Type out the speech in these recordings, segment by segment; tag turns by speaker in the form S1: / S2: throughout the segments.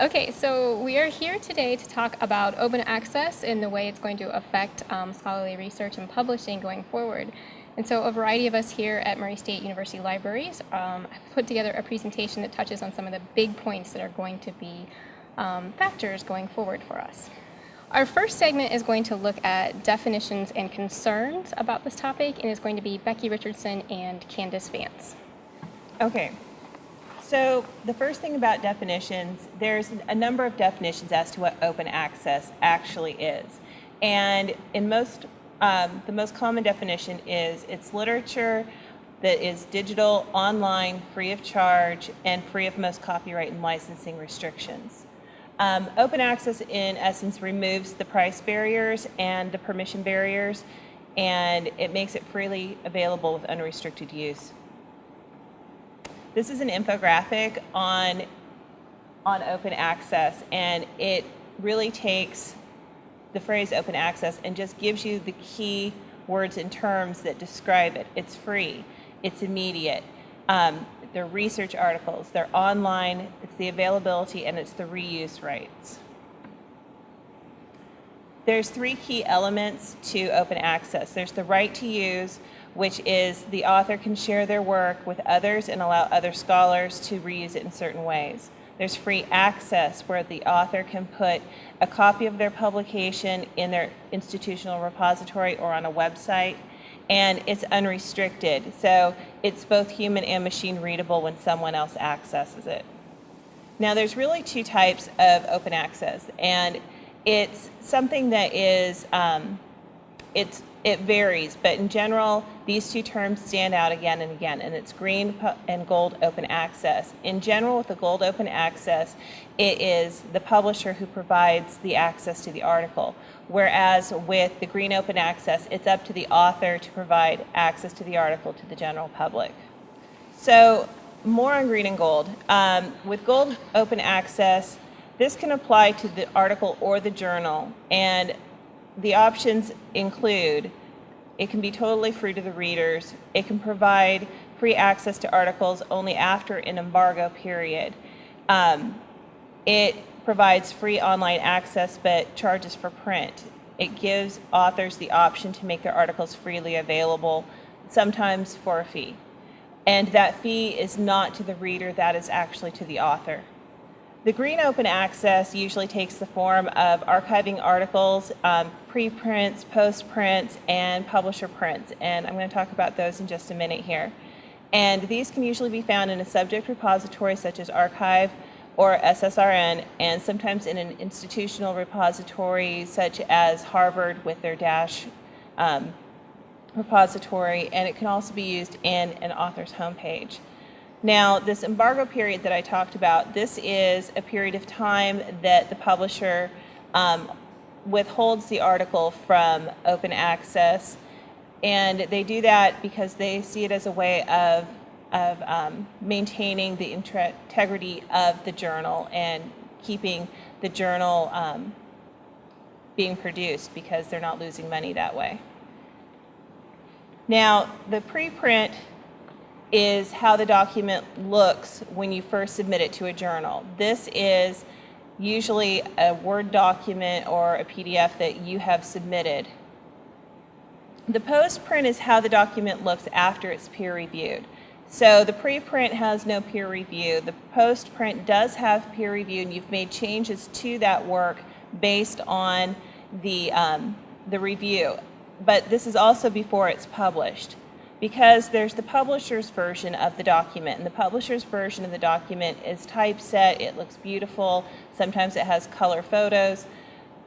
S1: Okay, so we are here today to talk about open access and the way it's going to affect scholarly research and publishing going forward. And so a variety of us here at Murray State University Libraries have put together a presentation that touches on some of the big points that are going to be factors going forward for us. Our first segment is going to look at definitions and concerns about this topic, and is going to be Becky Richardson and Candace Vance.
S2: Okay, so the first thing about definitions, there's a number of definitions as to what open access actually is. And in the most common definition is it's literature that is digital, online, free of charge, and free of most copyright and licensing restrictions. Open access, in essence, removes the price barriers and the permission barriers, and it makes it freely available with unrestricted use. This is an infographic on open access, and it really takes the phrase open access and just gives you the key words and terms that describe it. It's free, it's immediate, they're research articles, they're online, it's the availability, and it's the reuse rights. There's three key elements to open access. There's the right to use, which is the author can share their work with others and allow other scholars to reuse it in certain ways. There's free access, where the author can put a copy of their publication in their institutional repository or on a website, and it's unrestricted. So it's both human and machine readable when someone else accesses it. Now, there's really two types of open access, and it's something that is, it varies, but in general, these two terms stand out again and again, and it's green and gold open access. In general, with the gold open access, it is the publisher who provides the access to the article, whereas with the green open access, it's up to the author to provide access to the article to the general public. So more on green and gold. With gold open access, this can apply to the article or the journal, and the options include, it can be totally free to the readers, it can provide free access to articles only after an embargo period, it provides free online access but charges for print, it gives authors the option to make their articles freely available, sometimes for a fee, and that fee is not to the reader, that is actually to the author. The green open access usually takes the form of archiving articles, preprints, postprints, and publisher prints, and I'm going to talk about those in just a minute here. And these can usually be found in a subject repository such as Archive or SSRN, and sometimes in an institutional repository such as Harvard with their Dash repository, and it can also be used in an author's homepage. Now, this embargo period that I talked about, this is a period of time that the publisher withholds the article from open access, and they do that because they see it as a way of maintaining the integrity of the journal and keeping the journal being produced, because they're not losing money that way. Now, the preprint is how the document looks when you first submit it to a journal. This is usually a Word document or a PDF that you have submitted. The postprint is how the document looks after it's peer reviewed. So the preprint has no peer review. The postprint does have peer review, and you've made changes to that work based on the review. But this is also before it's published, because there's the publisher's version of the document, and the publisher's version of the document is typeset, it looks beautiful, sometimes it has color photos,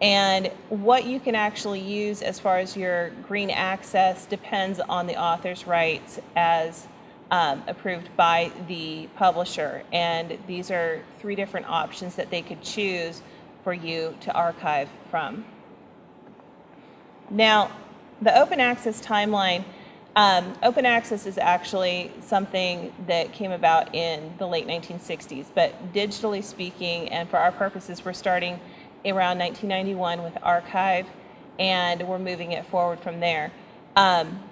S2: and what you can actually use as far as your green access depends on the author's rights as approved by the publisher, and these are three different options that they could choose for you to archive from. Now, the open access timeline. Open access is actually something that came about in the late 1960s, but digitally speaking, and for our purposes, we're starting around 1991 with Archive, and we're moving it forward from there,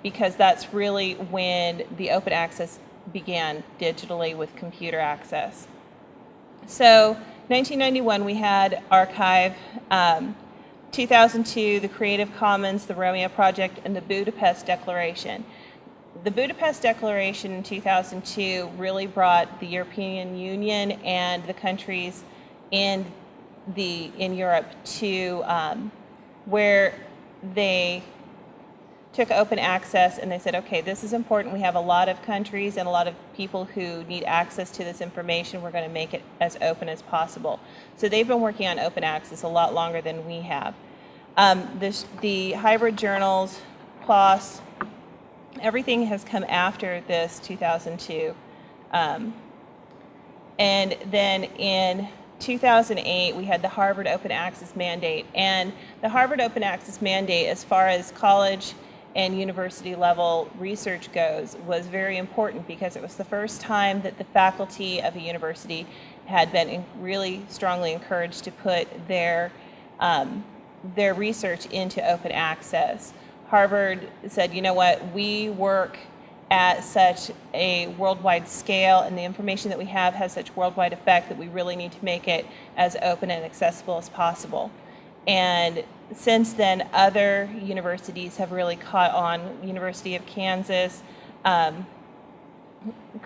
S2: because that's really when the open access began digitally with computer access. So 1991, we had archive. 2002, the Creative Commons, the Romeo Project, and the Budapest Declaration. The Budapest Declaration in 2002 really brought the European Union and the countries in Europe to where they took open access and they said, okay, this is important. We have a lot of countries and a lot of people who need access to this information. We're going to make it as open as possible. So they've been working on open access a lot longer than we have. The hybrid journals, PLOS, everything has come after this 2002. And then in 2008, we had the Harvard Open Access Mandate. And the Harvard Open Access Mandate, as far as college and university level research goes, was very important because it was the first time that the faculty of a university had been really strongly encouraged to put their research into open access. Harvard said, you know what, we work at such a worldwide scale and the information that we have has such worldwide effect that we really need to make it as open and accessible as possible. And since then, other universities have really caught on. University of Kansas caught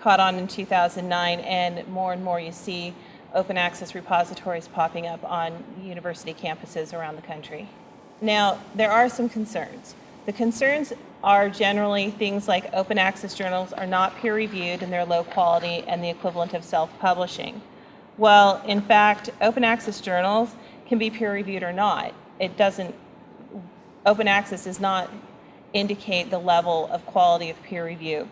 S2: on in 2009, and more you see open access repositories popping up on university campuses around the country. Now, there are some concerns. The concerns are generally things like open access journals are not peer reviewed and they're low quality and the equivalent of self-publishing. Well, in fact, open access journals can be peer reviewed or not. Open access does not indicate the level of quality of peer review.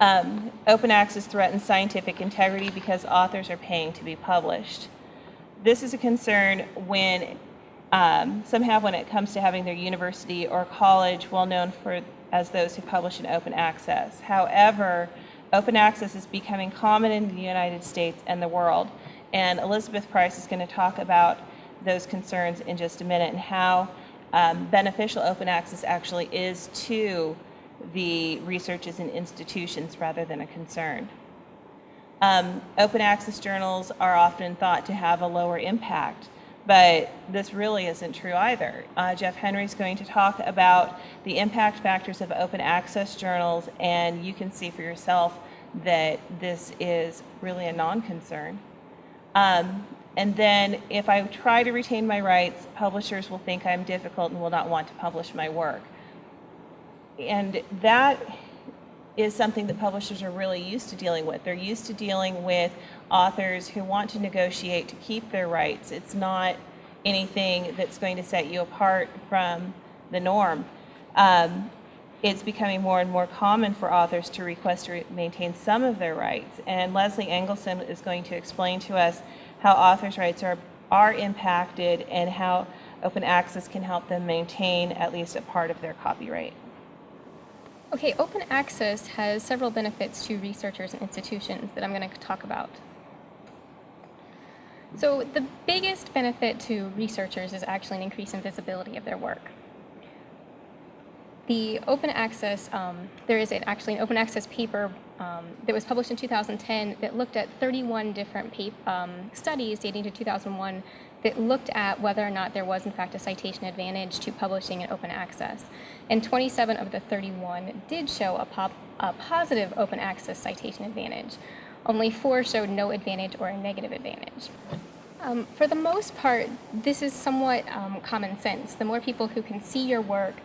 S2: Open access threatens scientific integrity because authors are paying to be published. This is a concern when some have when it comes to having their university or college well known as those who publish in open access. However, open access is becoming common in the United States and the world. And Elizabeth Price is going to talk about those concerns in just a minute and how beneficial open access actually is to the researchers and institutions rather than a concern. Open access journals are often thought to have a lower impact, but this really isn't true either. Jeff Henry is going to talk about the impact factors of open access journals, and you can see for yourself that this is really a non-concern. And then if I try to retain my rights, publishers will think I'm difficult and will not want to publish my work. And that is something that publishers are really used to dealing with. They're used to dealing with authors who want to negotiate to keep their rights. It's not anything that's going to set you apart from the norm. It's becoming more and more common for authors to request to maintain some of their rights. And Leslie Engelson is going to explain to us how authors' rights are impacted and how open access can help them maintain at least a part of their copyright.
S1: Okay, open access has several benefits to researchers and institutions that I'm going to talk about. So the biggest benefit to researchers is actually an increase in visibility of their work. The open access, there is actually an open access paper that was published in 2010 that looked at 31 different studies dating to 2001 that looked at whether or not there was in fact a citation advantage to publishing in open access. And 27 of the 31 did show a positive open access citation advantage. Only 4 showed no advantage or a negative advantage. For the most part, this is somewhat common sense. The more people who can see your work,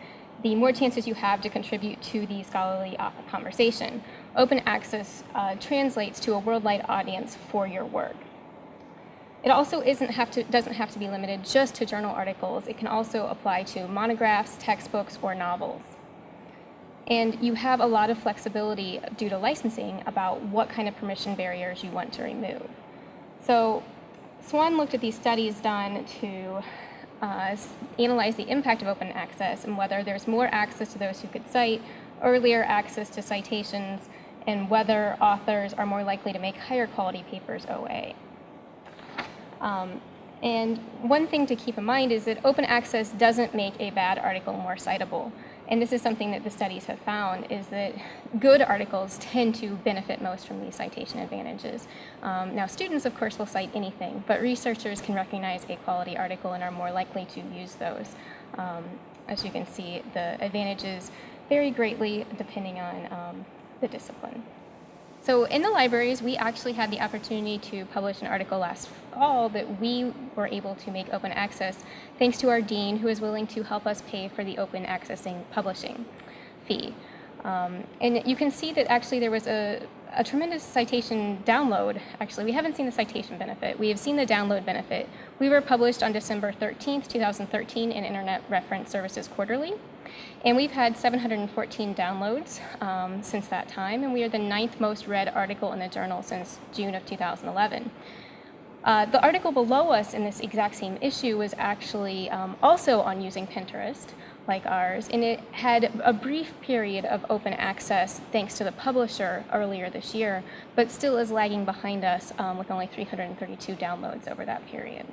S1: the more chances you have to contribute to the scholarly conversation. Open access translates to a worldwide audience for your work. It also doesn't have to be limited just to journal articles. It can also apply to monographs, textbooks, or novels. And you have a lot of flexibility due to licensing about what kind of permission barriers you want to remove. So Swan looked at these studies done to analyze the impact of open access and whether there's more access to those who could cite, earlier access to citations, and whether authors are more likely to make higher quality papers OA. And one thing to keep in mind is that open access doesn't make a bad article more citable. And this is something that the studies have found, is that good articles tend to benefit most from these citation advantages. Now, students, of course, will cite anything, but researchers can recognize a quality article and are more likely to use those. As you can see, the advantages vary greatly depending on the discipline. So in the libraries, we actually had the opportunity to publish an article last fall that we were able to make open access thanks to our dean, who is willing to help us pay for the open accessing publishing fee. And you can see that actually there was a tremendous citation download. Actually, we haven't seen the citation benefit. We have seen the download benefit. We were published on December 13th, 2013 in Internet Reference Services Quarterly. And we've had 714 downloads since that time, and we are the 9th most read article in the journal since June of 2011. The article below us in this exact same issue was actually also on using Pinterest, like ours, and it had a brief period of open access thanks to the publisher earlier this year, but still is lagging behind us with only 332 downloads over that period.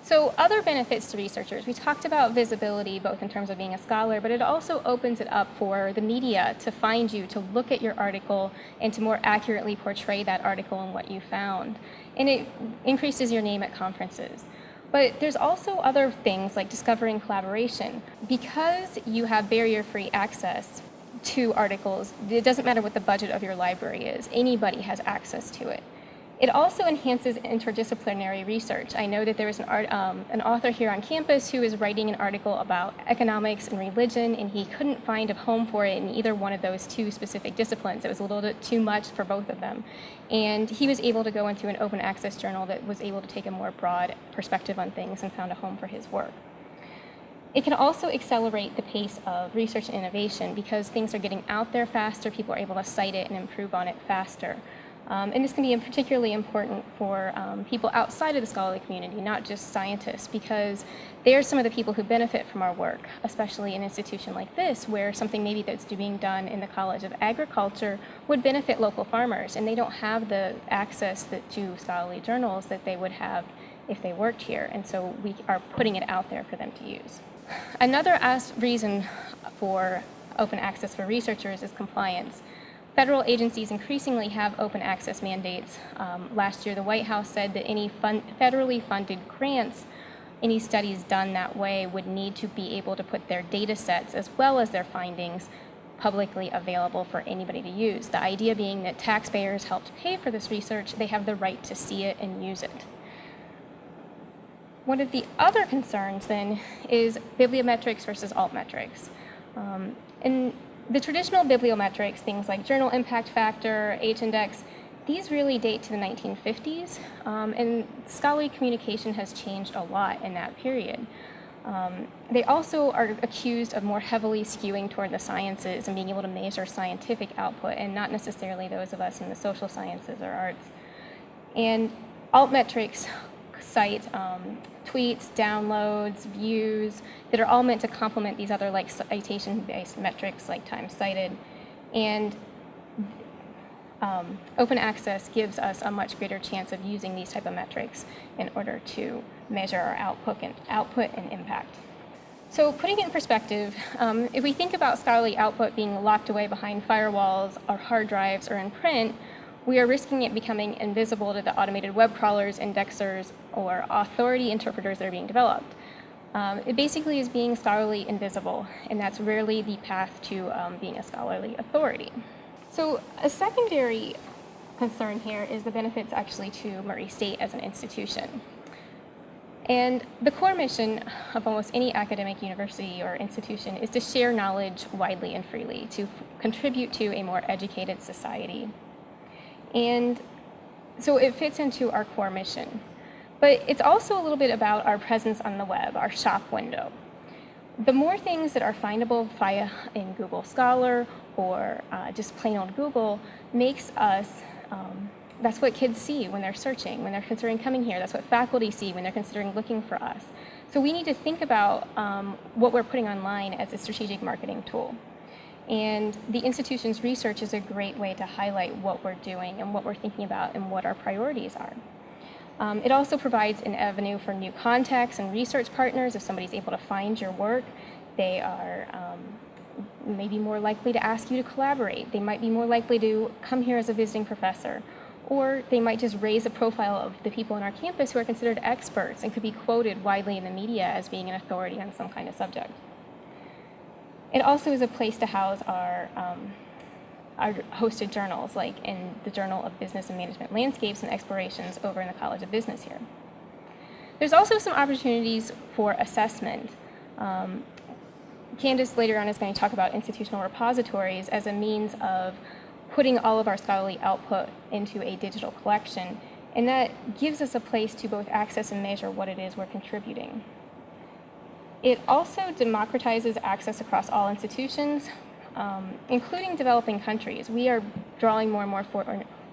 S1: So other benefits to researchers, we talked about visibility both in terms of being a scholar, but it also opens it up for the media to find you, to look at your article, and to more accurately portray that article and what you found. And it increases your name at conferences. But there's also other things like discovering collaboration. Because you have barrier-free access to articles, it doesn't matter what the budget of your library is, anybody has access to it. It also enhances interdisciplinary research. I know that there was an author here on campus who is writing an article about economics and religion, and he couldn't find a home for it in either one of those two specific disciplines. It was a little bit too much for both of them. And he was able to go into an open access journal that was able to take a more broad perspective on things and found a home for his work. It can also accelerate the pace of research and innovation because things are getting out there faster, people are able to cite it and improve on it faster. And this can be particularly important for people outside of the scholarly community, not just scientists, because they're some of the people who benefit from our work, especially in an institution like this, where something maybe that's being done in the College of Agriculture would benefit local farmers, and they don't have the access to scholarly journals that they would have if they worked here, and so we are putting it out there for them to use. Another reason for open access for researchers is compliance. Federal agencies increasingly have open access mandates. Last year, the White House said that any federally funded grants, any studies done that way would need to be able to put their data sets as well as their findings publicly available for anybody to use. The idea being that taxpayers helped pay for this research, they have the right to see it and use it. One of the other concerns then is bibliometrics versus altmetrics. And the traditional bibliometrics, things like journal impact factor, H-index, these really date to the 1950s, and scholarly communication has changed a lot in that period. They also are accused of more heavily skewing toward the sciences and being able to measure scientific output and not necessarily those of us in the social sciences or arts. And altmetrics cite tweets, downloads, views that are all meant to complement these other like citation-based metrics like time cited. And open access gives us a much greater chance of using these type of metrics in order to measure our output and impact. So putting it in perspective, if we think about scholarly output being locked away behind firewalls or hard drives or in print, we are risking it becoming invisible to the automated web crawlers, indexers, or authority interpreters that are being developed. It basically is being scholarly invisible, and that's rarely the path to being a scholarly authority. So a secondary concern here is the benefits actually to Murray State as an institution. And the core mission of almost any academic university or institution is to share knowledge widely and freely, to contribute to a more educated society. And so it fits into our core mission. But it's also a little bit about our presence on the web, our shop window. The more things that are findable via in Google Scholar or just plain old Google makes us, that's what kids see when they're searching, when they're considering coming here. That's what faculty see when they're considering looking for us. So we need to think about what we're putting online as a strategic marketing tool. And the institution's research is a great way to highlight what we're doing and what we're thinking about and what our priorities are. It also provides an avenue for new contacts and research partners. If somebody's able to find your work, they are may be more likely to ask you to collaborate. They might be more likely to come here as a visiting professor. Or they might just raise a profile of the people on our campus who are considered experts and could be quoted widely in the media as being an authority on some kind of subject. It also is a place to house our hosted journals, like in the Journal of Business and Management Landscapes and Explorations over in the College of Business here. There's also some opportunities for assessment. Candace later on is going to talk about institutional repositories as a means of putting all of our scholarly output into a digital collection, and that gives us a place to both access and measure what it is we're contributing. It also democratizes access across all institutions, including developing countries. We are drawing more and more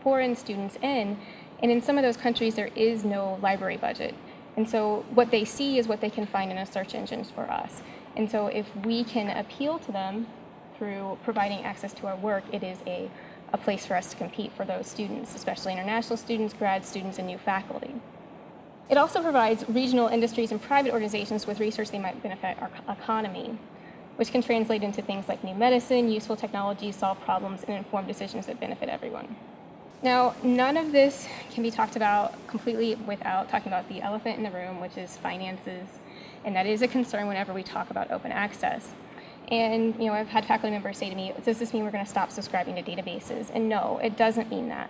S1: foreign students in, and in some of those countries there is no library budget. And so what they see is what they can find in a search engines for us. And so if we can appeal to them through providing access to our work, it is a place for us to compete for those students, especially international students, grad students, and new faculty. It also provides regional industries and private organizations with research they might benefit our economy, which can translate into things like new medicine, useful technologies, solve problems, and inform decisions that benefit everyone. Now, none of this can be talked about completely without talking about the elephant in the room, which is finances, and that is a concern whenever we talk about open access. And I've had faculty members say to me, does this mean we're going to stop subscribing to databases? And no, it doesn't mean that.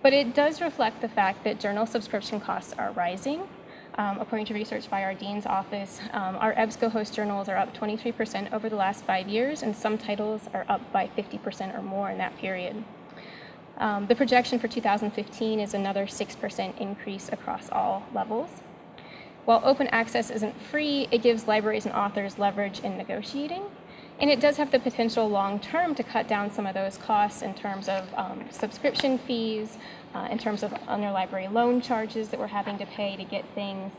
S1: But it does reflect the fact that journal subscription costs are rising. According to research by our dean's office, our EBSCO host journals are up 23% over the last 5 years, and some titles are up by 50% or more in that period. The projection for 2015 is another 6% increase across all levels. While open access isn't free, it gives libraries and authors leverage in negotiating. And it does have the potential long-term to cut down some of those costs in terms of subscription fees, in terms of interlibrary loan charges that we're having to pay to get things.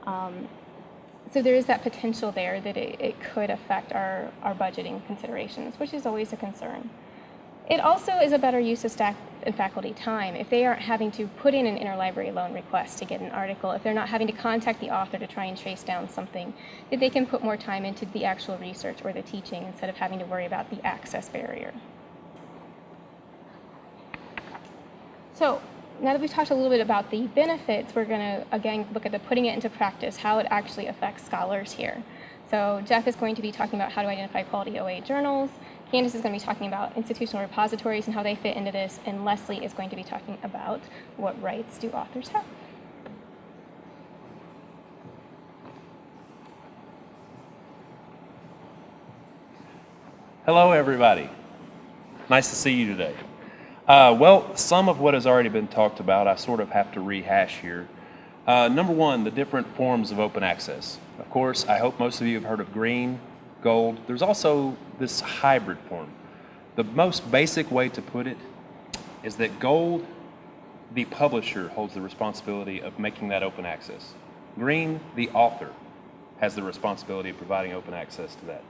S1: So there is that potential there that it could affect our budgeting considerations, which is always a concern. It also is a better use of staff and faculty time. If they aren't having to put in an interlibrary loan request to get an article, if they're not having to contact the author to try and trace down something, that they can put more time into the actual research or the teaching instead of having to worry about the access barrier. So now that we've talked a little bit about the benefits, we're going to again look at the putting it into practice, how it actually affects scholars here. So Jeff is going to be talking about how to identify quality OA journals. Candace is going to be talking about institutional repositories and how they fit into this, and Leslie is going to be talking about what rights do authors have.
S3: Hello, everybody. Nice to see you today. Well, some of what has already been talked about, I sort of have to rehash here. Number one, the different forms of open access. Of course, I hope most of you have heard of green, gold. There's also this hybrid form. The most basic way to put it is that gold, the publisher holds the responsibility of making that open access. Green, the author, has the responsibility of providing open access to that.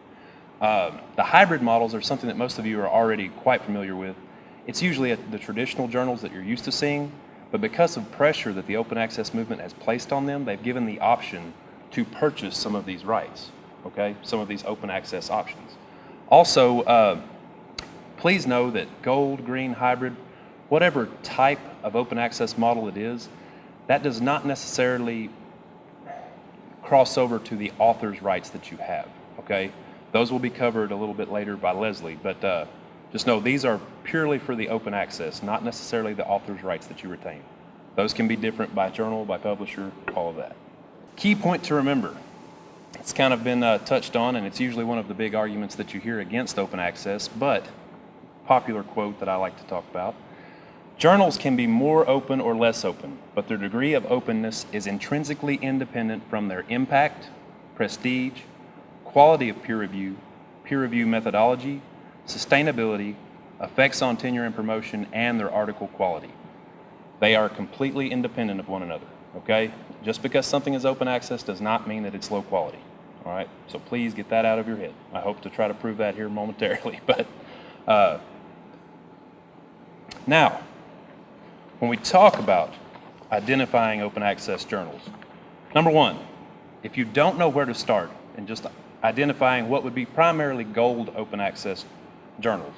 S3: The hybrid models are something that most of you are already quite familiar with. It's usually the traditional journals that you're used to seeing, but because of pressure that the open access movement has placed on them, they've given the option to purchase some of these rights. Okay, some of these open access options. Also, please know that gold, green, hybrid, whatever type of open access model it is, that does not necessarily cross over to the author's rights that you have. Okay, those will be covered a little bit later by Leslie, but just know these are purely for the open access, not necessarily the author's rights that you retain. Those can be different by journal, by publisher, all of that. Key point to remember. It's kind of been touched on, and it's usually one of the big arguments that you hear against open access, but popular quote that I like to talk about. Journals can be more open or less open, but their degree of openness is intrinsically independent from their impact, prestige, quality of peer review methodology, sustainability, effects on tenure and promotion, and their article quality. They are completely independent of one another, okay? Just because something is open access does not mean that it's low quality. All right, so please get that out of your head. I hope to try to prove that here momentarily. But now, when we talk about identifying open access journals, number one, if you don't know where to start, and just identifying what would be primarily gold open access journals.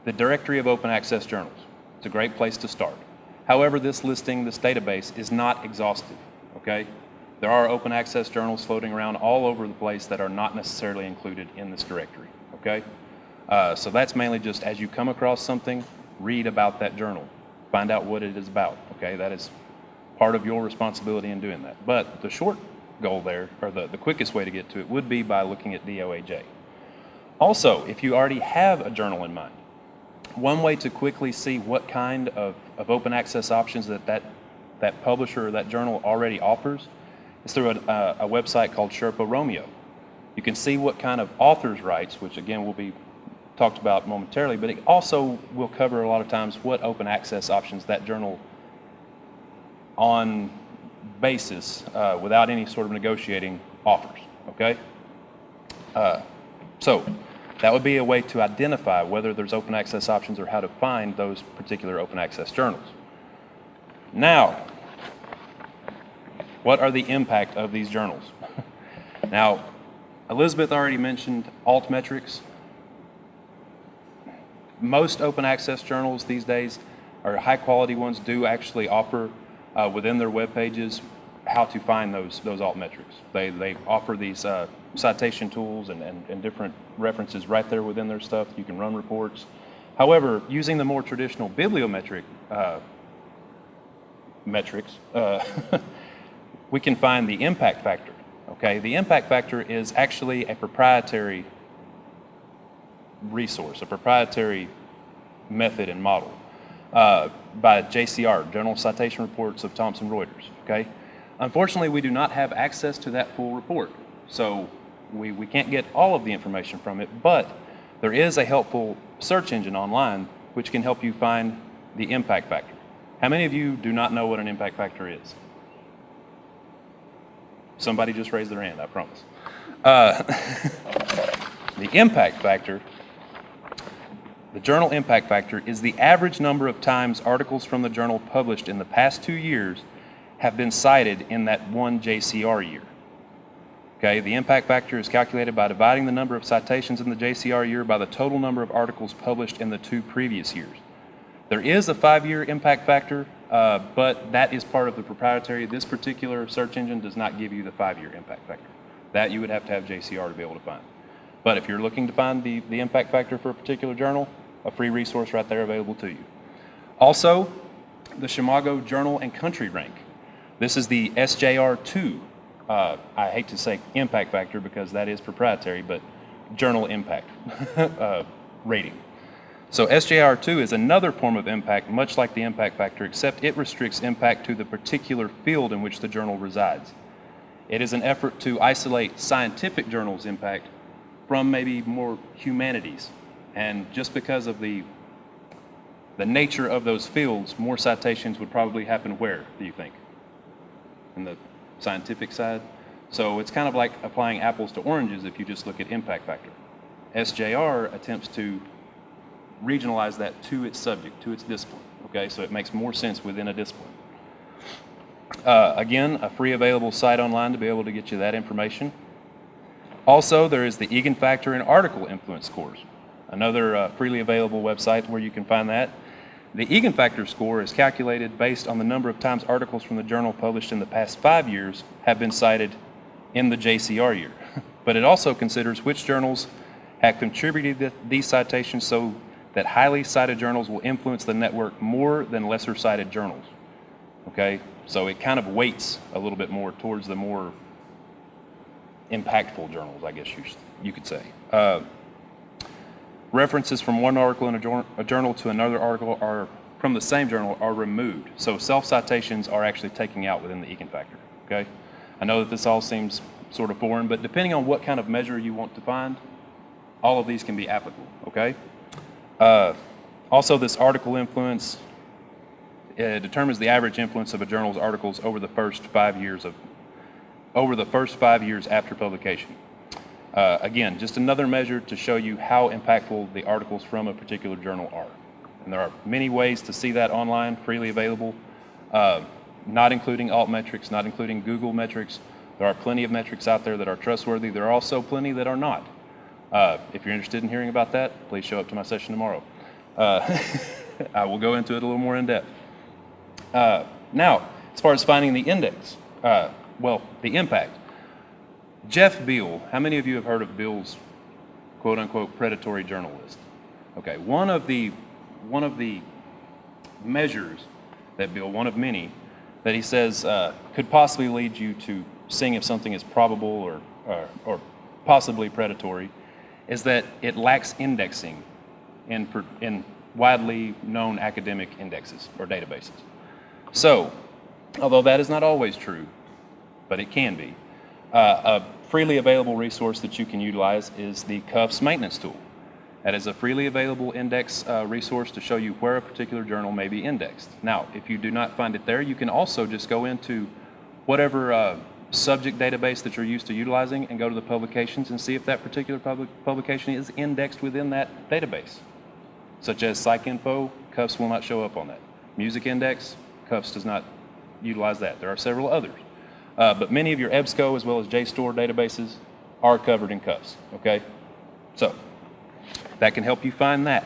S3: The directory of open access journals. It's a great place to start. However, this database is not exhaustive, okay? There are open access journals floating around all over the place that are not necessarily included in this directory, okay? So that's mainly just as you come across something, read about that journal, find out what it is about, okay? That is part of your responsibility in doing that. But the short goal there, or the quickest way to get to it, would be by looking at DOAJ. Also, if you already have a journal in mind, one way to quickly see what kind of open access options that publisher or that journal already offers is through a website called Sherpa Romeo. You can see what kind of authors' rights, which again will be talked about momentarily, but it also will cover a lot of times what open access options that journal on basis without any sort of negotiating offers, okay? So that would be a way to identify whether there's open access options or how to find those particular open access journals. Now, what are the impact of these journals? Now, Elizabeth already mentioned altmetrics. Most open access journals these days, or high quality ones, do actually offer within their web pages how to find those altmetrics. They offer these citation tools and different references right there within their stuff. You can run reports. However, using the more traditional bibliometric metrics, we can find the impact factor. Okay, the impact factor is actually a proprietary resource, a proprietary method and model by JCR, Journal Citation Reports of Thomson Reuters. Okay, unfortunately, we do not have access to that full report, so we can't get all of the information from it, but there is a helpful search engine online which can help you find the impact factor. How many of you do not know what an impact factor is? Somebody just raised their hand, I promise. The impact factor, the journal impact factor, is the average number of times articles from the journal published in the past 2 years have been cited in that one JCR year. Okay, the impact factor is calculated by dividing the number of citations in the JCR year by the total number of articles published in the 2 previous years. There is a 5-year impact factor, but that is part of the proprietary. This particular search engine does not give you the 5-year impact factor. That you would have to have JCR to be able to find. But if you're looking to find the impact factor for a particular journal, a free resource right there available to you. Also, the Shimago Journal and Country Rank. This is the SJR2. I hate to say impact factor because that is proprietary, but journal impact rating. So SJR2 is another form of impact, much like the impact factor, except it restricts impact to the particular field in which the journal resides. It is an effort to isolate scientific journals' impact from maybe more humanities. And just because of the nature of those fields, more citations would probably happen where, do you think? In the scientific side? So it's kind of like applying apples to oranges if you just look at impact factor. SJR attempts to regionalize that to its subject, to its discipline, okay? So it makes more sense within a discipline. Again, a free available site online to be able to get you that information. Also, there is the Egan Factor and Article Influence scores, another freely available website where you can find that. The Egan Factor score is calculated based on the number of times articles from the journal published in the past 5 years have been cited in the JCR year. But it also considers which journals have contributed these citations so that highly cited journals will influence the network more than lesser cited journals. Okay, so it kind of weights a little bit more towards the more impactful journals, I guess you could say. References from one article in a journal to another article are from the same journal are removed. So self-citations are actually taken out within the Egan Factor, okay? I know that this all seems sort of foreign, but depending on what kind of measure you want to find, all of these can be applicable, okay? Also, this article influence determines the average influence of a journal's articles over the first 5 years after publication. Again, just another measure to show you how impactful the articles from a particular journal are. And there are many ways to see that online, freely available, not including altmetrics, not including Google metrics. There are plenty of metrics out there that are trustworthy. There are also plenty that are not. If you're interested in hearing about that, please show up to my session tomorrow. I will go into it a little more in depth. Now, as far as finding the index, the impact. Jeff Beal, how many of you have heard of Beal's quote-unquote predatory journal list? Okay, one of the measures that Beal, one of many, that he says could possibly lead you to seeing if something is probable or possibly predatory, is that it lacks indexing in widely known academic indexes or databases. So, although that is not always true, but it can be, a freely available resource that you can utilize is the CUFS maintenance tool. That is a freely available index resource to show you where a particular journal may be indexed. Now, if you do not find it there, you can also just go into whatever subject database that you're used to utilizing and go to the publications and see if that particular publication is indexed within that database. Such as PsycInfo, CUFS will not show up on that. Music Index, CUFS does not utilize that. There are several others. But many of your EBSCO as well as JSTOR databases are covered in CUFS, okay? So, that can help you find that.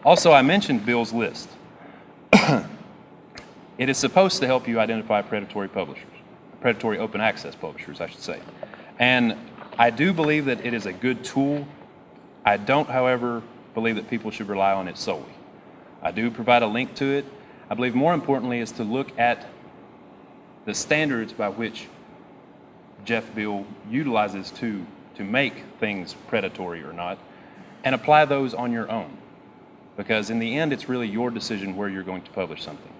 S3: Also, I mentioned Bill's list. It is supposed to help you identify predatory publishers, predatory open access publishers, I should say. And I do believe that it is a good tool. I don't, however, believe that people should rely on it solely. I do provide a link to it. I believe more importantly is to look at the standards by which Jeff Beal utilizes to make things predatory or not, and apply those on your own. Because in the end, it's really your decision where you're going to publish something.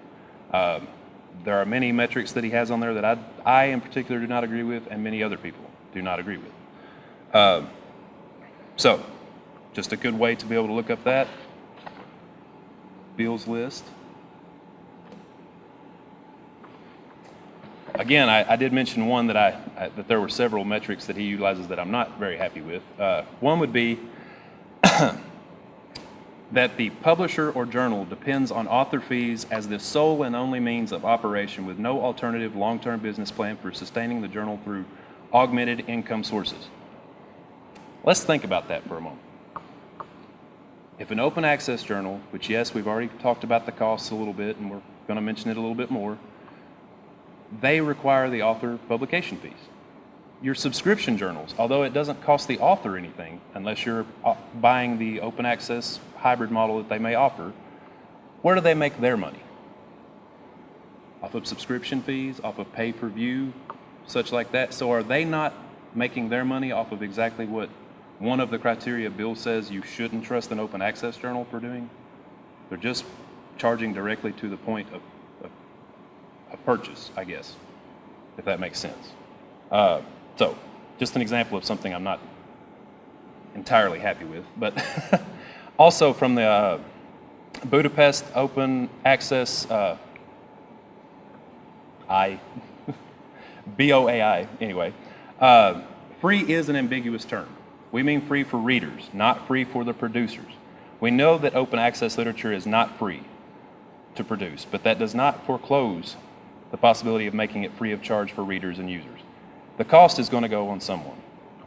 S3: There are many metrics that he has on there that I in particular do not agree with, and many other people do not agree with. So, just a good way to be able to look up that. Beal's list. Again, I did mention one that there were several metrics that he utilizes that I'm not very happy with. One would be that the publisher or journal depends on author fees as the sole and only means of operation with no alternative long-term business plan for sustaining the journal through augmented income sources. Let's think about that for a moment. If an open access journal, which yes, we've already talked about the costs a little bit and we're going to mention it a little bit more, they require the author publication fees. Your subscription journals, although it doesn't cost the author anything unless you're buying the open access hybrid model that they may offer, where do they make their money? Off of subscription fees, off of pay-per-view, such like that. So are they not making their money off of exactly what one of the criteria Bill says you shouldn't trust an open access journal for doing? They're just charging directly to the point of purchase, I guess, if that makes sense. So, just an example of something I'm not entirely happy with. But also from the Budapest Open Access BOAI, anyway. Free is an ambiguous term. We mean free for readers, not free for the producers. We know that open access literature is not free to produce, but that does not foreclose the possibility of making it free of charge for readers and users. The cost is going to go on someone,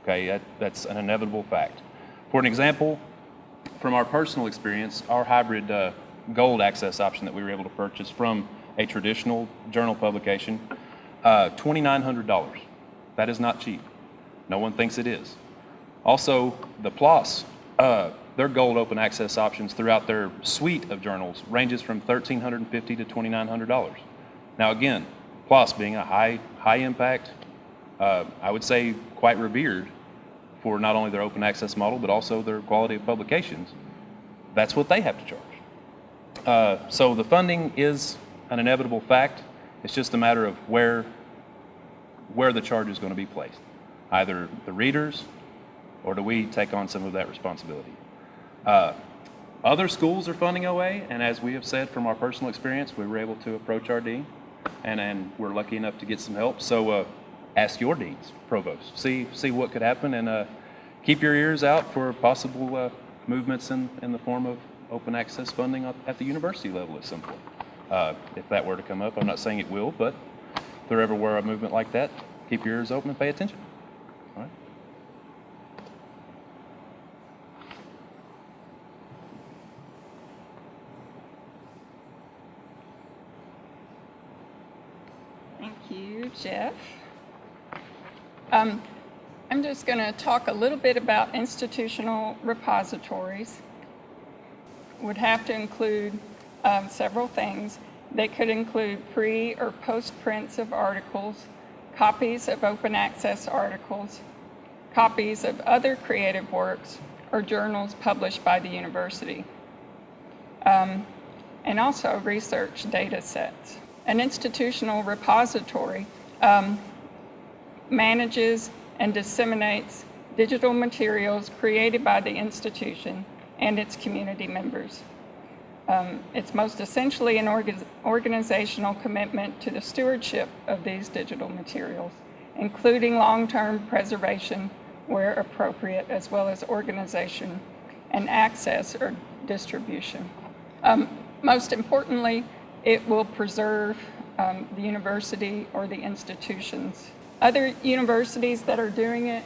S3: okay? That's an inevitable fact. For an example, from our personal experience, our hybrid gold access option that we were able to purchase from a traditional journal publication, $2,900. That is not cheap. No one thinks it is. Also, the PLOS, their gold open access options throughout their suite of journals ranges from $1,350 to $2,900. Now again, PLOS being a high impact, I would say quite revered for not only their open access model, but also their quality of publications. That's what they have to charge. So the funding is an inevitable fact. It's just a matter of where the charge is going to be placed. Either the readers, or do we take on some of that responsibility? Other schools are funding OA, and as we have said from our personal experience, we were able to approach our dean, and we're lucky enough to get some help. So ask your deans, provost, see what could happen, and keep your ears out for possible movements in the form of open access funding at the university level at some point. If that were to come up, I'm not saying it will, but if there ever were a movement like that, keep your ears open and pay attention. All right.
S4: Thank you, Jeff. I'm just going to talk a little bit about institutional repositories. Would have to include several things. They could include pre or post prints of articles, copies of open access articles, copies of other creative works or journals published by the university, and also research data sets. An institutional repository manages and disseminates digital materials created by the institution and its community members. It's most essentially an organizational commitment to the stewardship of these digital materials, including long-term preservation where appropriate, as well as organization and access or distribution. Most importantly, it will preserve the university or the institutions. Other universities that are doing it,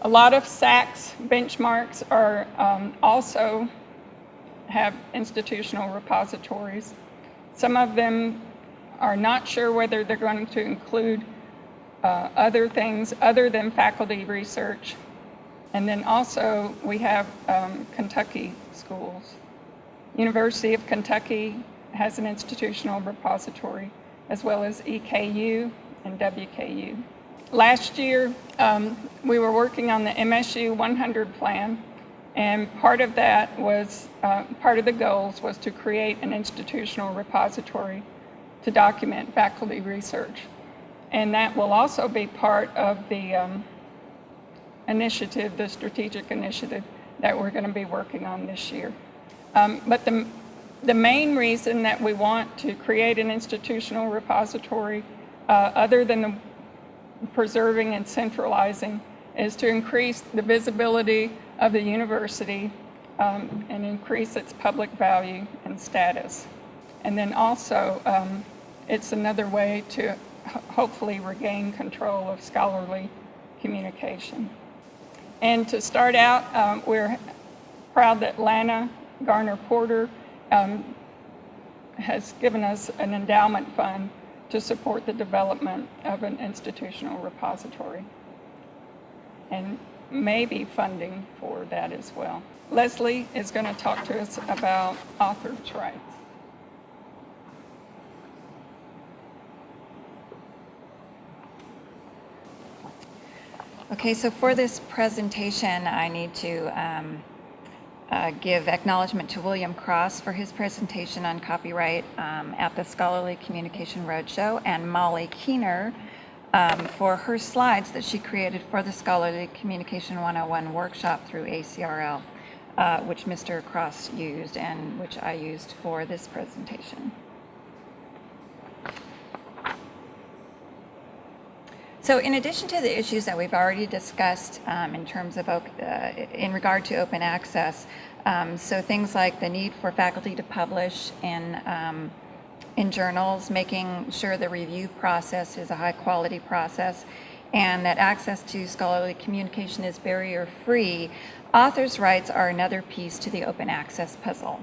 S4: a lot of SACS benchmarks are also have institutional repositories. Some of them are not sure whether they're going to include other things other than faculty research. And then also we have Kentucky schools. University of Kentucky has an institutional repository, as well as EKU and WKU. Last year, we were working on the MSU 100 plan, and part of that was, part of the goals was to create an institutional repository to document faculty research. And that will also be part of the initiative, the strategic initiative that we're going to be working on this year. But the main reason that we want to create an institutional repository, other than the preserving and centralizing, is to increase the visibility of the university and increase its public value and status. And then also, it's another way to hopefully regain control of scholarly communication. And to start out, we're proud that Lana Garner Porter has given us an endowment fund to support the development of an institutional repository, and maybe funding for that as well. Leslie is going to talk to us about authors' rights.
S5: Okay, so for this presentation, I need to give acknowledgement to William Cross for his presentation on copyright at the Scholarly Communication Roadshow, and Molly Keener for her slides that she created for the Scholarly Communication 101 workshop through ACRL, which Mr. Cross used and which I used for this presentation. So in addition to the issues that we've already discussed in terms of in regard to open access, so things like the need for faculty to publish in journals, making sure the review process is a high quality process, and that access to scholarly communication is barrier-free, authors' rights are another piece to the open access puzzle.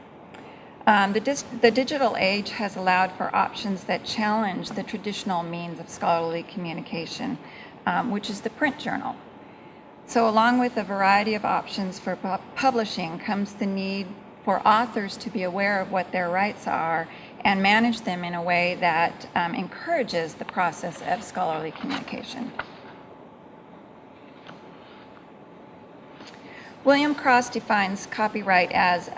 S5: The digital age has allowed for options that challenge the traditional means of scholarly communication, which is the print journal. So along with a variety of options for publishing comes the need for authors to be aware of what their rights are and manage them in a way that encourages the process of scholarly communication. William Cross defines copyright as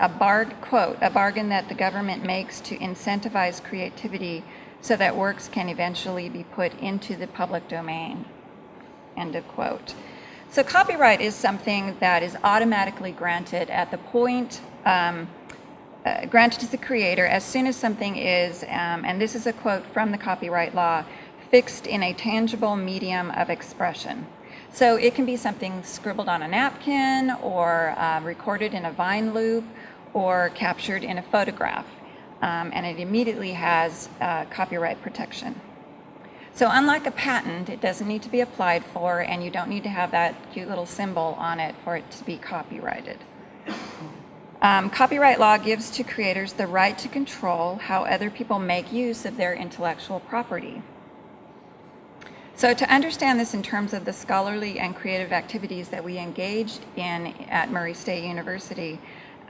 S5: quote, a bargain that the government makes to incentivize creativity so that works can eventually be put into the public domain, end of quote. So copyright is something that is automatically granted at the point, granted to the creator as soon as something is, and this is a quote from the copyright law, fixed in a tangible medium of expression. So it can be something scribbled on a napkin or recorded in a vine loop or captured in a photograph, and it immediately has copyright protection. So unlike a patent, it doesn't need to be applied for, and you don't need to have that cute little symbol on it for it to be copyrighted. Copyright law gives to creators the right to control how other people make use of their intellectual property. So to understand this in terms of the scholarly and creative activities that we engage in at Murray State University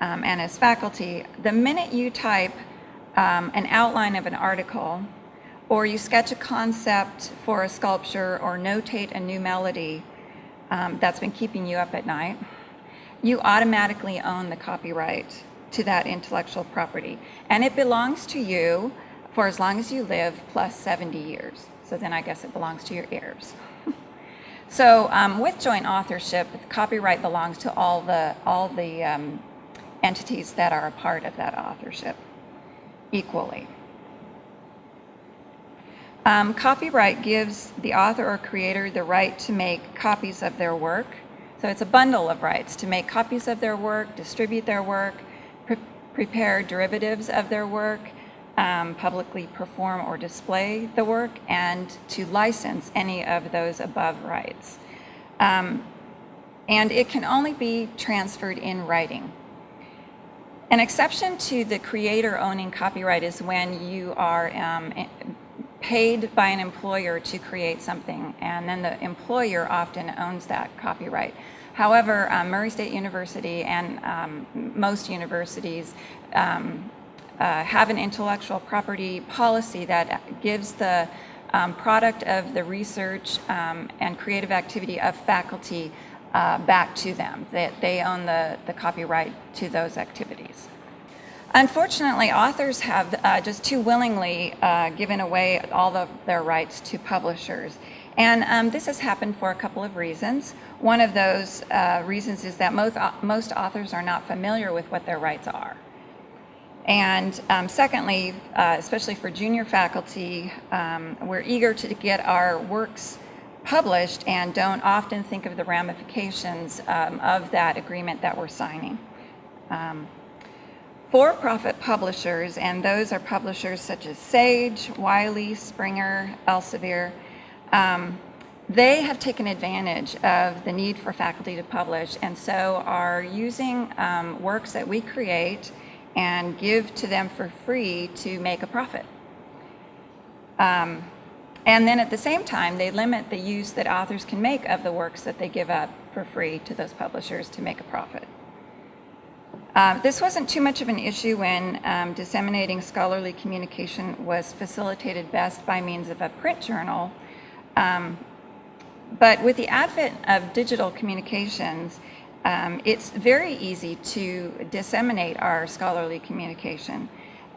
S5: and as faculty, the minute you type an outline of an article, or you sketch a concept for a sculpture or notate a new melody that's been keeping you up at night, you automatically own the copyright to that intellectual property. And it belongs to you for as long as you live plus 70 years. So then I guess it belongs to your heirs. So with joint authorship, copyright belongs to all the entities that are a part of that authorship equally. Copyright gives the author or creator the right to make copies of their work. So it's a bundle of rights to make copies of their work, distribute their work, prepare derivatives of their work, publicly perform or display the work, and to license any of those above rights. And it can only be transferred in writing. An exception to the creator owning copyright is when you are paid by an employer to create something, and then the employer often owns that copyright. However, Murray State University and most universities have an intellectual property policy that gives the product of the research and creative activity of faculty back to them. That they own the copyright to those activities. Unfortunately, authors have just too willingly given away all of their rights to publishers. And this has happened for a couple of reasons. One of those reasons is that most authors are not familiar with what their rights are. And secondly, especially for junior faculty, we're eager to get our works published and don't often think of the ramifications of that agreement that we're signing. For-profit publishers, and those are publishers such as Sage, Wiley, Springer, Elsevier, they have taken advantage of the need for faculty to publish, and so are using works that we create and give to them for free to make a profit. And then at the same time, they limit the use that authors can make of the works that they give up for free to those publishers to make a profit. This wasn't too much of an issue when disseminating scholarly communication was facilitated best by means of a print journal. But with the advent of digital communications, it's very easy to disseminate our scholarly communication.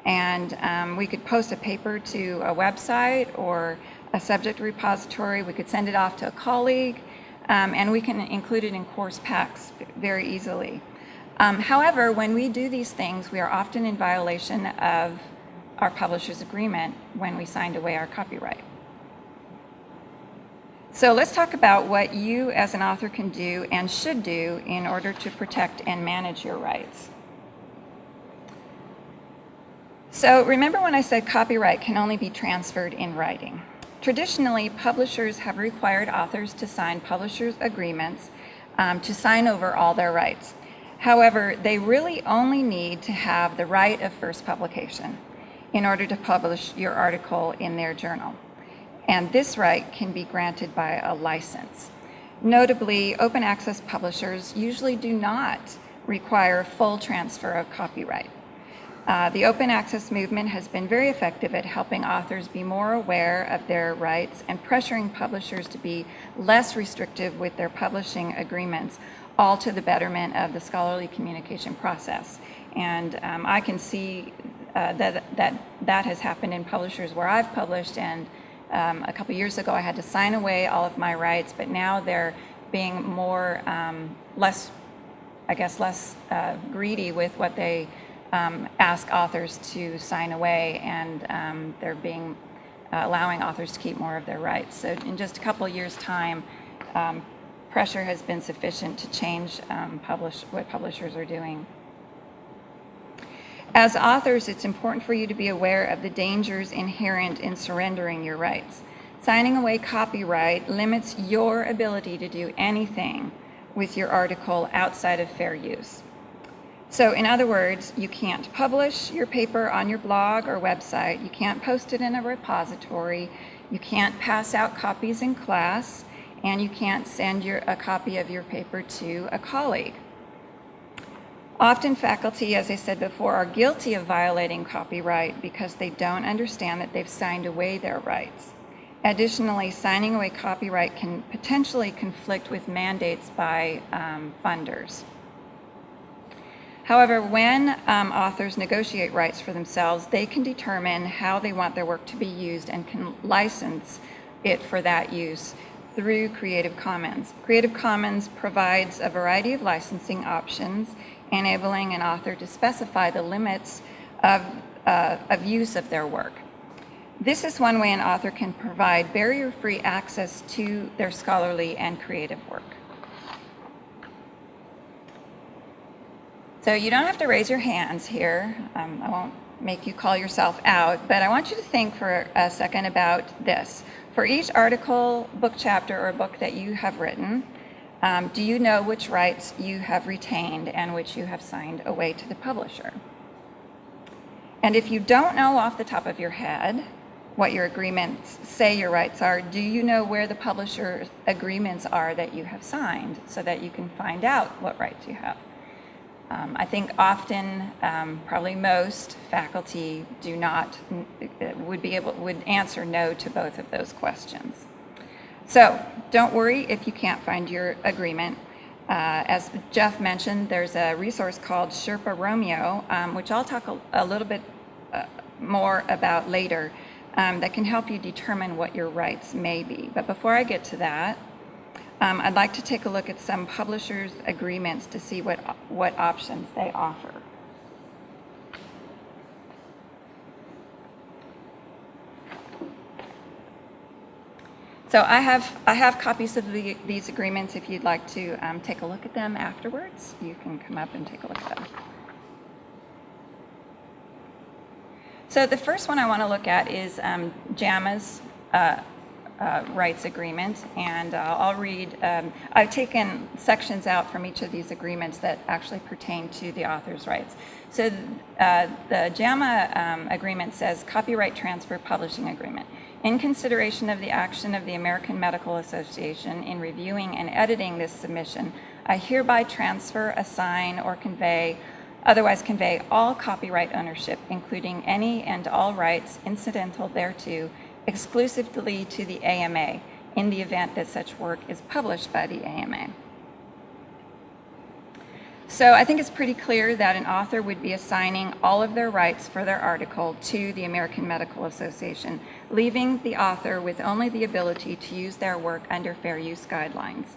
S5: And we could post a paper to a website or a subject repository. We could send it off to a colleague, and we can include it in course packs very easily. However, when we do these things, we are often in violation of our publisher's agreement when we signed away our copyright. So let's talk about what you as an author can do and should do in order to protect and manage your rights. So remember when I said copyright can only be transferred in writing. Traditionally, publishers have required authors to sign publishers' agreements to sign over all their rights. However, they really only need to have the right of first publication in order to publish your article in their journal. And this right can be granted by a license. Notably, open access publishers usually do not require full transfer of copyright. The open access movement has been very effective at helping authors be more aware of their rights and pressuring publishers to be less restrictive with their publishing agreements, all to the betterment of the scholarly communication process. And I can see that has happened in publishers where I've published, and a couple years ago I had to sign away all of my rights, but now they're being more, less greedy with what they ask authors to sign away, and they're allowing authors to keep more of their rights. So in just a couple of years' time, pressure has been sufficient to change what publishers are doing. As authors, it's important for you to be aware of the dangers inherent in surrendering your rights. Signing away copyright limits your ability to do anything with your article outside of fair use. So in other words, you can't publish your paper on your blog or website, you can't post it in a repository, you can't pass out copies in class, and you can't send a copy of your paper to a colleague. Often faculty, as I said before, are guilty of violating copyright because they don't understand that they've signed away their rights. Additionally, signing away copyright can potentially conflict with mandates by funders. However, when authors negotiate rights for themselves, they can determine how they want their work to be used and can license it for that use through Creative Commons. Creative Commons provides a variety of licensing options, enabling an author to specify the limits of use of their work. This is one way an author can provide barrier-free access to their scholarly and creative work. So you don't have to raise your hands here. I won't make you call yourself out, but I want you to think for a second about this. For each article, book chapter, or book that you have written, do you know which rights you have retained and which you have signed away to the publisher? And if you don't know off the top of your head what your agreements say your rights are, do you know where the publisher agreements are that you have signed so that you can find out what rights you have? I think often, probably most faculty would answer no to both of those questions. So don't worry if you can't find your agreement. As Jeff mentioned, there's a resource called Sherpa Romeo, which I'll talk a little bit more about later, that can help you determine what your rights may be. But before I get to that, I'd like to take a look at some publishers' agreements to see what options they offer. So I have copies of these agreements. If you'd like to take a look at them afterwards, you can come up and take a look at them. So the first one I want to look at is JAMA's rights agreement, and I'll read, I've taken sections out from each of these agreements that actually pertain to the author's rights. So the JAMA agreement says, copyright transfer publishing agreement. In consideration of the action of the American Medical Association in reviewing and editing this submission, I hereby transfer, assign, or otherwise convey all copyright ownership, including any and all rights incidental thereto, exclusively to the AMA, in the event that such work is published by the AMA. So I think it's pretty clear that an author would be assigning all of their rights for their article to the American Medical Association, leaving the author with only the ability to use their work under fair use guidelines,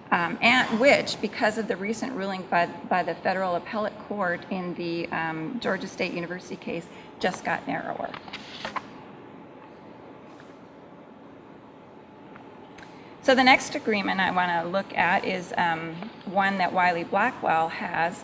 S5: and which, because of the recent ruling by the Federal Appellate Court in the Georgia State University case, just got narrower. So the next agreement I want to look at is one that Wiley-Blackwell has,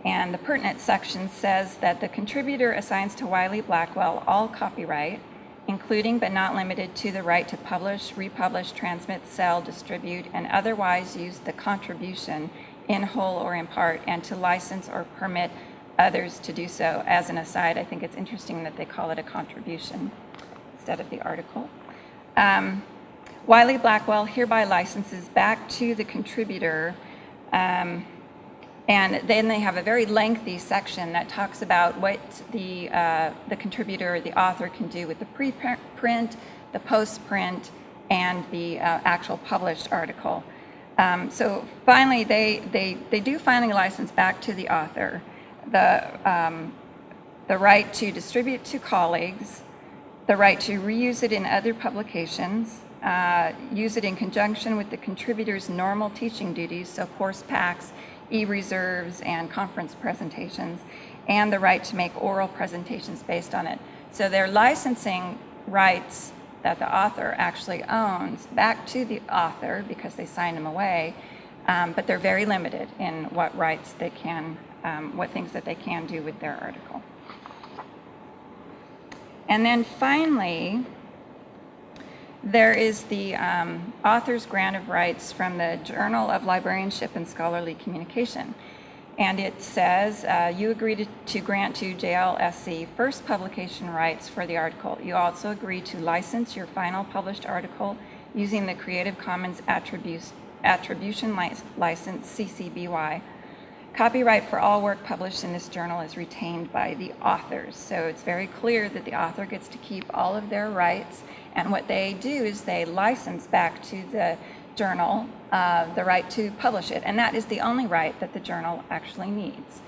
S5: and the pertinent section says that the contributor assigns to Wiley-Blackwell all copyright, including but not limited to the right to publish, republish, transmit, sell, distribute, and otherwise use the contribution in whole or in part, and to license or permit others to do so. As an aside, I think it's interesting that they call it a contribution instead of the article. Wiley-Blackwell hereby licenses back to the contributor, and then they have a very lengthy section that talks about what the contributor, the author, can do with the preprint, the postprint, and the actual published article. So finally, they do finally license back to the author the right to distribute to colleagues, the right to reuse it in other publications, use it in conjunction with the contributor's normal teaching duties, so course packs, e-reserves, and conference presentations, and the right to make oral presentations based on it. So they're licensing rights that the author actually owns back to the author because they signed them away, but they're very limited in what rights they can, what things that they can do with their article. And then finally, There is the author's grant of rights from the Journal of Librarianship and Scholarly Communication. And it says, you agree to grant to JLSC first publication rights for the article. You also agree to license your final published article using the Creative Commons Attribution License, CC BY. Copyright for all work published in this journal is retained by the authors. So it's very clear that the author gets to keep all of their rights, and what they do is they license back to the journal the right to publish it, and that is the only right that the journal actually needs.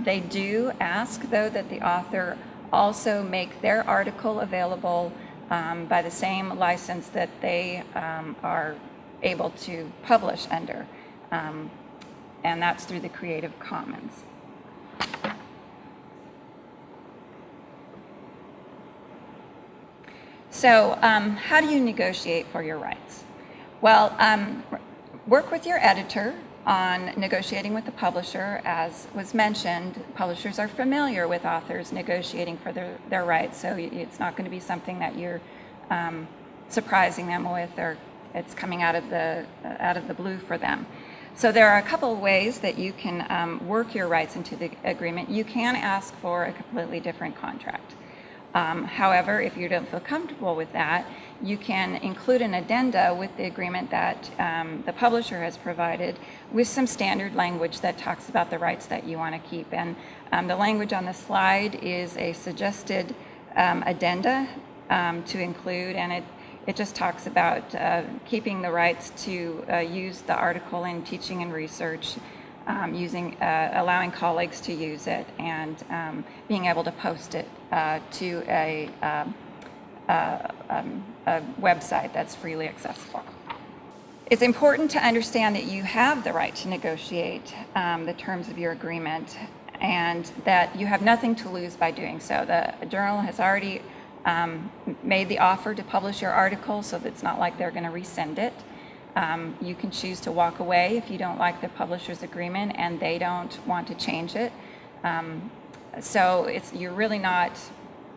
S5: They do ask, though, that the author also make their article available by the same license that they are able to publish under, and that's through the Creative Commons. So how do you negotiate for your rights? Well, work with your editor on negotiating with the publisher. As was mentioned, publishers are familiar with authors negotiating for their rights, so it's not going to be something that you're surprising them with, or it's coming out of the blue for them. So there are a couple of ways that you can work your rights into the agreement. You can ask for a completely different contract. However, if you don't feel comfortable with that, you can include an addenda with the agreement that the publisher has provided with some standard language that talks about the rights that you want to keep. And the language on the slide is a suggested addenda to include, and it just talks about keeping the rights to use the article in teaching and research, allowing colleagues to use it, and being able to post it to a website that's freely accessible. It's important to understand that you have the right to negotiate the terms of your agreement, and that you have nothing to lose by doing so. The journal has already made the offer to publish your article, so that it's not like they're going to rescind it. You can choose to walk away if you don't like the publisher's agreement and they don't want to change it. So you're really not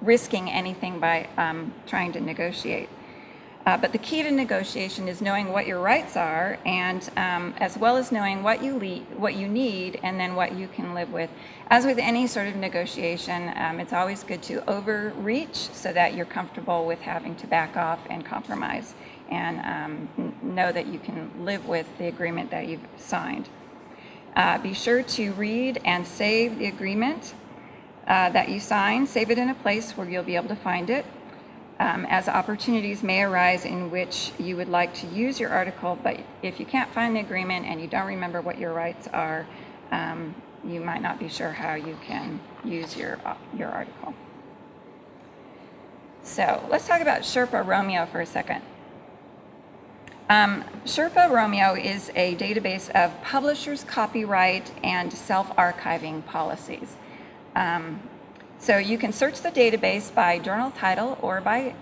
S5: risking anything by trying to negotiate. But the key to negotiation is knowing what your rights are, and as well as knowing what you need and then what you can live with. As with any sort of negotiation, it's always good to overreach so that you're comfortable with having to back off and compromise, and know that you can live with the agreement that you've signed. Be sure to read and save the agreement that you sign. Save it in a place where you'll be able to find it, as opportunities may arise in which you would like to use your article, but if you can't find the agreement and you don't remember what your rights are, you might not be sure how you can use your article. So let's talk about Sherpa Romeo for a second. Sherpa Romeo is a database of publishers' copyright and self-archiving policies. So you can search the database by journal title or by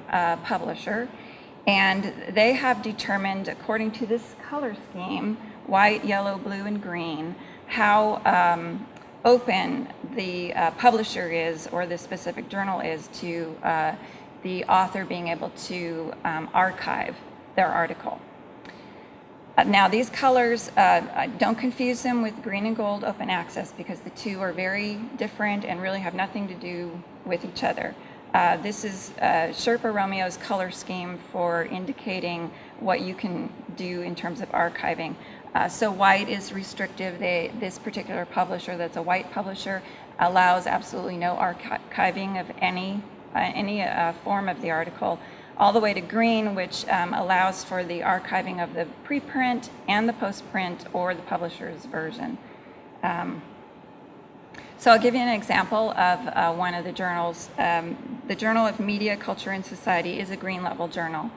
S5: publisher, and they have determined, according to this color scheme, white, yellow, blue, and green, how open the publisher is, or the specific journal is, to the author being able to archive their article. Now, these colors, don't confuse them with green and gold open access, because the two are very different and really have nothing to do with each other. This is Sherpa Romeo's color scheme for indicating what you can do in terms of archiving. So white is restrictive. This particular publisher, that's a white publisher, allows absolutely no archiving of any form of the article, all the way to green, which allows for the archiving of the preprint and the postprint or the publisher's version. So I'll give you an example of one of the journals. The Journal of Media, Culture, and Society is a green level journal.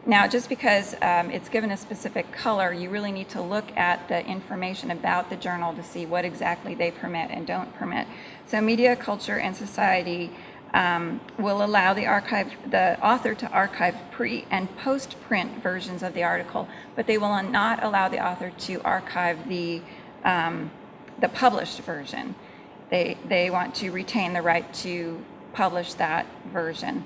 S5: Now, just because it's given a specific color, you really need to look at the information about the journal to see what exactly they permit and don't permit. So Media, Culture, and Society will allow the author to archive pre- and post-print versions of the article, but they will not allow the author to archive the published version. They want to retain the right to publish that version.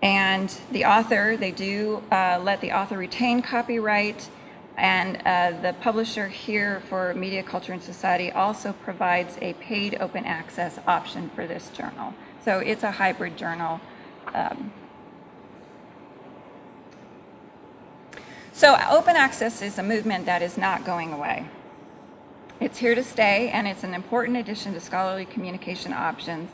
S5: And the author, they do let the author retain copyright, and the publisher here for Media, Culture, and Society also provides a paid open access option for this journal. So it's a hybrid journal. So open access is a movement that is not going away. It's here to stay, and it's an important addition to scholarly communication options.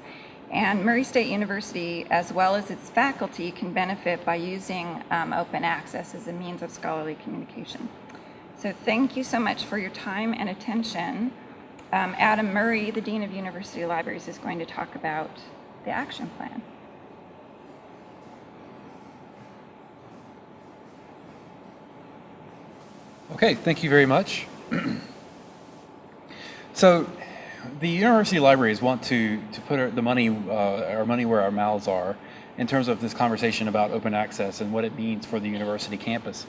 S5: And Murray State University, as well as its faculty, can benefit by using open access as a means of scholarly communication. So thank you so much for your time and attention. Adam Murray, the Dean of University Libraries, is going to talk about the action plan.
S6: Okay, thank you very much. So the university libraries want to put our money where our mouths are in terms of this conversation about open access and what it means for the university campus.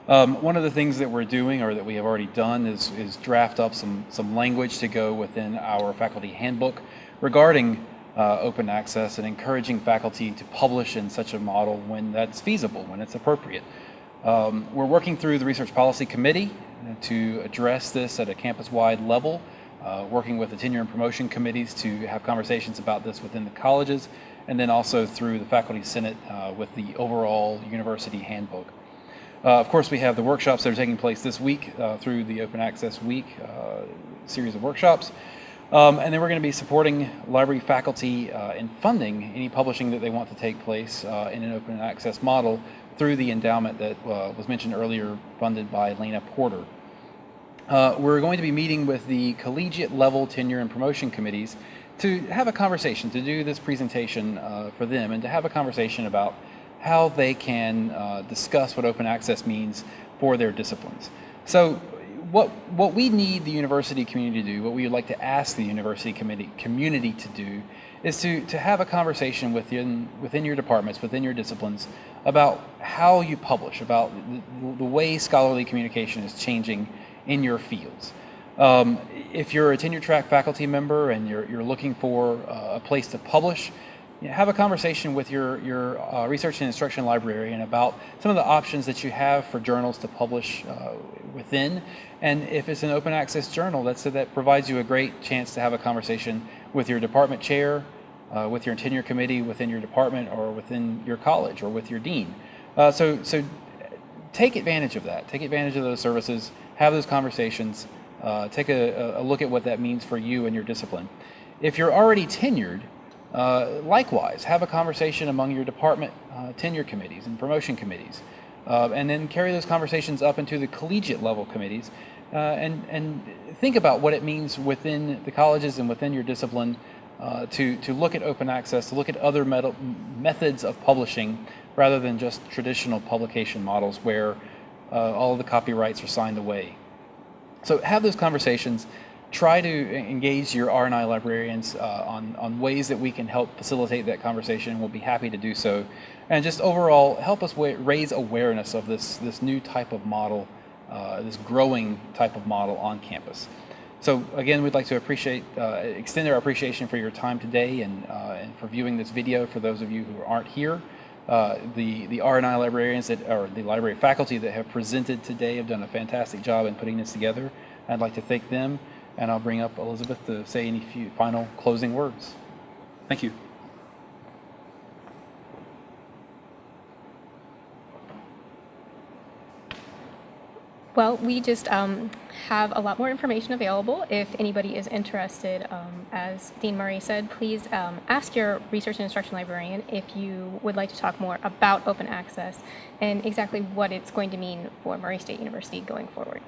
S6: One of the things that we're doing, or that we have already done, is draft up some language to go within our faculty handbook regarding open access and encouraging faculty to publish in such a model when that's feasible, when it's appropriate. We're working through the Research Policy Committee to address this at a campus-wide level, working with the tenure and promotion committees to have conversations about this within the colleges, and then also through the Faculty Senate with the overall university handbook. Of course, we have the workshops that are taking place this week through the Open Access Week series of workshops. And then we're going to be supporting library faculty in funding any publishing that they want to take place in an open access model through the endowment that was mentioned earlier, funded by Lena Porter. We're going to be meeting with the collegiate level tenure and promotion committees to have a conversation, to do this presentation for them, and to have a conversation about how they can discuss what open access means for their disciplines. So what we need the university community to do, what we would like to ask the university community to do, is to have a conversation within your departments, within your disciplines, about how you publish, about the way scholarly communication is changing in your fields. If you're a tenure track faculty member and you're looking for a place to publish, have a conversation with your research and instruction librarian about some of the options that you have for journals to publish within. And if it's an open access journal, that provides you a great chance to have a conversation with your department chair, with your tenure committee within your department, or within your college, or with your dean. So take advantage of that. Take advantage of those services. Have those conversations. Take a look at what that means for you and your discipline. If you're already tenured, likewise, have a conversation among your department tenure committees and promotion committees, and then carry those conversations up into the collegiate level committees, and think about what it means within the colleges and within your discipline to look at open access, to look at other methods of publishing rather than just traditional publication models where all of the copyrights are signed away. So have those conversations. Try to engage your R&I librarians on ways that we can help facilitate that conversation. We'll be happy to do so. And just overall, help us raise awareness of this new type of model, this growing type of model on campus. So again, we'd like to extend our appreciation for your time today and for viewing this video. For those of you who aren't here, the R&I librarians or the library faculty that have presented today have done a fantastic job in putting this together. I'd like to thank them. And I'll bring up Elizabeth to say any few final closing words. Thank you.
S1: Well, we just have a lot more information available. If anybody is interested, as Dean Murray said, please ask your research and instruction librarian if you would like to talk more about open access and exactly what it's going to mean for Murray State University going forward.